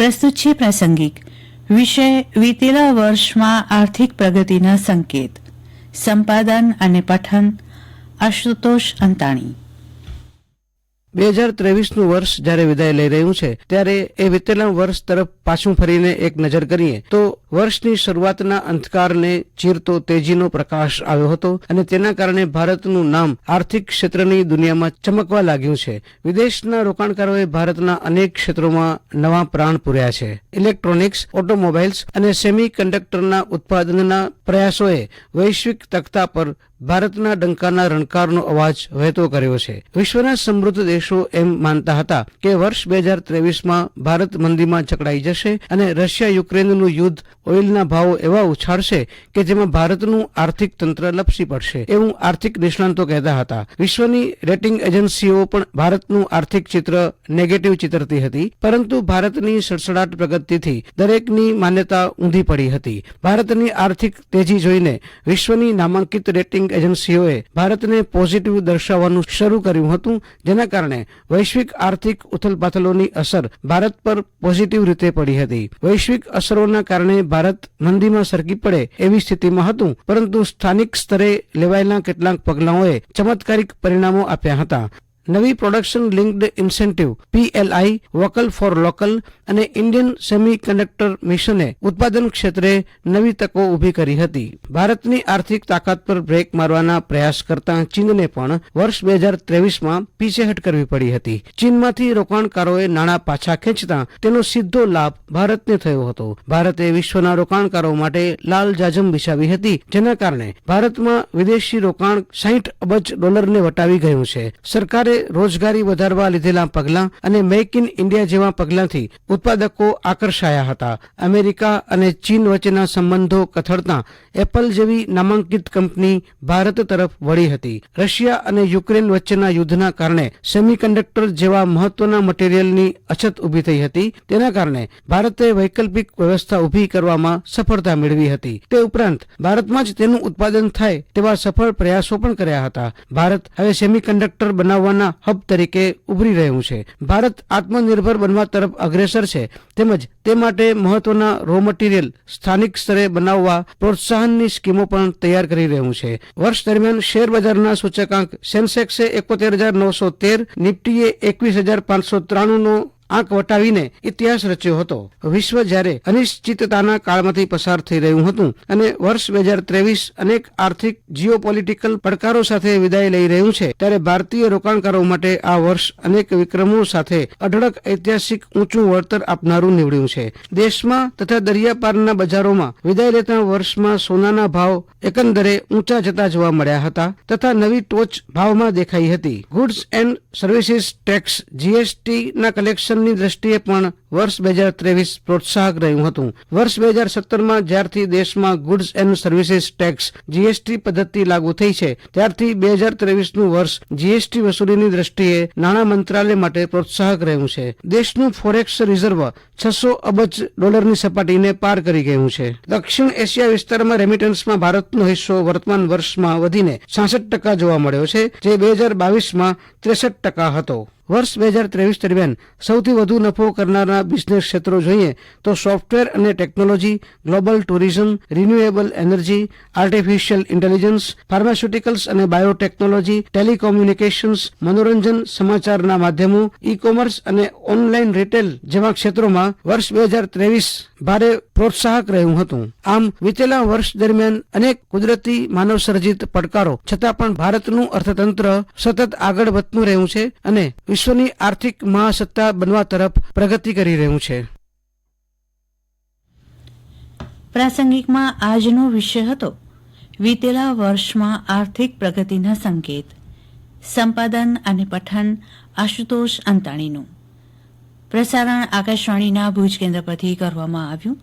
પ્રસ્તુત છે પ્રાસંગિક વિષય વીતેલા વર્ષમાં આર્થિક પ્રગતિના સંકેત. સંપાદન અને પઠન આશુતોષ અંતાણી. 2023નું વર્ષ જ્યારે વિદાય લઈ રહ્યું છે ત્યારે એ વિતેલા વર્ષ તરફ પાછું ફરીને એક નજર કરીએ તો વર્ષની શરૂઆતના અંધકારને ચીરતો તેજીનો પ્રકાશ આવ્યો હતો અને તેના કારણે ભારતનું નામ આર્થિક ક્ષેત્રની દુનિયામાં ચમકવા લાગ્યું છે. વિદેશના રોકાણકારોએ ભારતના અનેક ક્ષેત્રોમાં નવા પ્રાણ પૂર્યા છે. ઇલેક્ટ્રોનિક્સ, ઓટોમોબાઈલ્સ અને સેમી કન્ડક્ટરના ઉત્પાદનના પ્રયાસોએ વૈશ્વિક તખ્તા પર ભારતના ડંકાના રણકારનો અવાજ વહેતો કર્યો છે. વિશ્વના સમૃદ્ધ દેશો એમ માનતા હતા કે વર્ષ 2023માં ભારત મંદીમાં જકડાઈ જશે અને રશિયા યુક્રેનનું યુદ્ધ ઓઇલના ભાવો એવા ઉછાળશે કે જેમાં ભારતનું આર્થિક તંત્ર લપસી પડશે, એવું આર્થિક નિષ્ણાંતો કહેતા હતા. વિશ્વની રેટિંગ એજન્સીઓ પણ ભારતનું આર્થિક ચિત્ર નેગેટિવ ચિતરતી હતી, પરંતુ ભારતની સડસડાટ પ્રગતિથી દરેકની માન્યતા ઊંધી પડી હતી. ભારતની આર્થિક તેજી જોઈને વિશ્વની નામાંકિત રેટિંગ એજન્સીઓએ ભારતને પોઝિટિવ દર્શાવવાનું શરૂ કર્યું હતું, જેના કારણે વૈશ્વિક આર્થિક ઉથલપાથલોની અસર ભારત પર પોઝિટિવ રીતે પડી હતી. વૈશ્વિક અસરોના કારણે ભારત મંદીમાં સરકી પડે એવી સ્થિતિમાં હતું, પરંતુ સ્થાનિક સ્તરે લેવાયેલા કેટલાક પગલાઓએ ચમત્કારિક પરિણામો આપ્યા હતા. નવી production linked incentive PLI, vocal for local અને ઇન્ડિયન સેમી કન્ડક્ટર મિશને ઉત્પાદન ક્ષેત્રે નવી તકો ઊભી કરી હતી. ભારતની આર્થિક તાકાત પર બ્રેક મારવાના પ્રયાસ કરતા ચીનને પણ વર્ષ 2023માં પીછેહટ કરવી પડી હતી. ચીનમાંથી રોકાણકારોએ નાણાં પાછા ખેંચતા તેનો સીધો લાભ ભારતને થયો હતો. ભારતે વિશ્વના રોકાણકારો માટે લાલ જાજમ બિછાવી હતી, જેના કારણે ભારતમાં વિદેશી રોકાણ $60 અબજ વટાવી ગયું છે. સરકારે રોજગારી વધારવા લીધેલા પગલાં અને મેક ઇન ઇન્ડિયા જેવા પગલાંથી ઉત્પાદકો આકર્ષાયા હતા. અમેરિકા અને ચીન વચ્ચેના સંબંધો કથળતા એપલ જેવી નામાંકિત કંપની ભારત તરફ વળી હતી. રશિયા અને યુક્રેન વચ્ચેના યુદ્ધના કારણે સેમિકન્ડક્ટર જેવા મહત્વના મટીરીયલની અછત ઊભી થઈ હતી. તેના કારણે ભારતે વૈકલ્પિક વ્યવસ્થા ઊભી કરવામાં સફળતા મેળવી હતી. તે ઉપરાંત ભારતમાં જ તેનું ઉત્પાદન થાય તેવા સફળ પ્રયાસો પણ કર્યા હતા. ભારત હવે સેમિકન્ડક્ટર બનાવવાના હબ તરીકે ઉભરી રહ્યું છે. ભારત આત્મનિર્ભર બનવા તરફ અગ્રેસર છે, તેમજ તે માટે મહત્વના રો મટીરીયલ સ્થાનિક સ્તરે બનાવવા પ્રોત્સાહનની સ્કીમો પણ તૈયાર કરી રહ્યું છે. વર્ષ દરમિયાન શેર બજારના સૂચકાંક સેન્સેક્સે 71,913, નિફ્ટીએ 21,593નો આંક વટાવીને ઇતિહાસ રચ્યો હતો. વિશ્વ જ્યારે અનિશ્ચિતતાના કાળમાંથી પસાર થઈ રહ્યું હતું અને વર્ષ 2023 અનેક આર્થિક જીઓપોલિટિકલ પડકારો સાથે વિદાય લઈ રહ્યું છે, ત્યારે ભારતીય રોકાણકારો માટે આ વર્ષ અનેક વિક્રમો સાથે અઢળક ઐતિહાસિક ઊંચું વળતર આપનારું નીવડ્યું છે. દેશમાં તથા દરિયાપારના બજારોમાં વિદાય લેતા વર્ષમાં સોનાના ભાવ એકંદરે ઊંચા જતા જોવા મળ્યા હતા તથા નવી ટોચ ભાવમાં દેખાઈ હતી. Goods and services tax GST ના કલેક્શન ની દ્રષ્ટિએ પણ વર્ષ 2023 પ્રોત્સાહક રહ્યું હતું. વર્ષ 2017માં જ્યારથી દેશમાં goods and services tax GST પદ્ધતિ લાગુ થઈ છે, ત્યારથી 2023નું વર્ષ GST વસૂલીની દ્રષ્ટિએ નાણાં મંત્રાલય માટે પ્રોત્સાહક રહ્યું છે. દેશનું ફોરેક્સ રિઝર્વ $600 અબજ સપાટીને પાર કરી ગયું છે. દક્ષિણ એશિયા વિસ્તારમાં રેમિટન્સમાં ભારતનો હિસ્સો વર્તમાન વર્ષમાં વધીને 66% જોવા મળ્યો છે, જે 2022માં 63% હતો. વર્ષ 2023 દરમિયાન સૌથી વધુ નફો કરનારા બિઝનેસ ક્ષેત્રો જોઈએ તો સોફ્ટવેર અને technology, global tourism, renewable energy, artificial intelligence, pharmaceuticals અને બાયોટેકનોલોજી, ટેલિકોમ્યુનિકેશન્સ, મનોરંજન, સમાચારના માધ્યમો, ઈ કોમર્સ અને ઓનલાઈન રિટેલ જેવા ક્ષેત્રોમાં વર્ષ 2023 ભારે પ્રોત્સાહક રહ્યું હતું. આમ વિતેલા વર્ષ દરમિયાન અનેક કુદરતી માનવ સર્જિત પડકારો છતાં પણ ભારતનું અર્થતંત્ર સતત આગળ વધતું રહ્યું છે અને વિશ્વની આર્થિક મહાસત્તા બનવા તરફ પ્રગતિ કરી રહ્યું છે. પ્રાસંગિકમાં આજનો વિષય હતો વીતેલા વર્ષમાં આર્થિક પ્રગતિના સંકેત. સંપાદન અને પઠન આશુતોષ અંતાણીનું. પ્રસારણ આકાશવાણીના ભુજ કેન્દ્ર પરથી કરવામાં આવ્યું.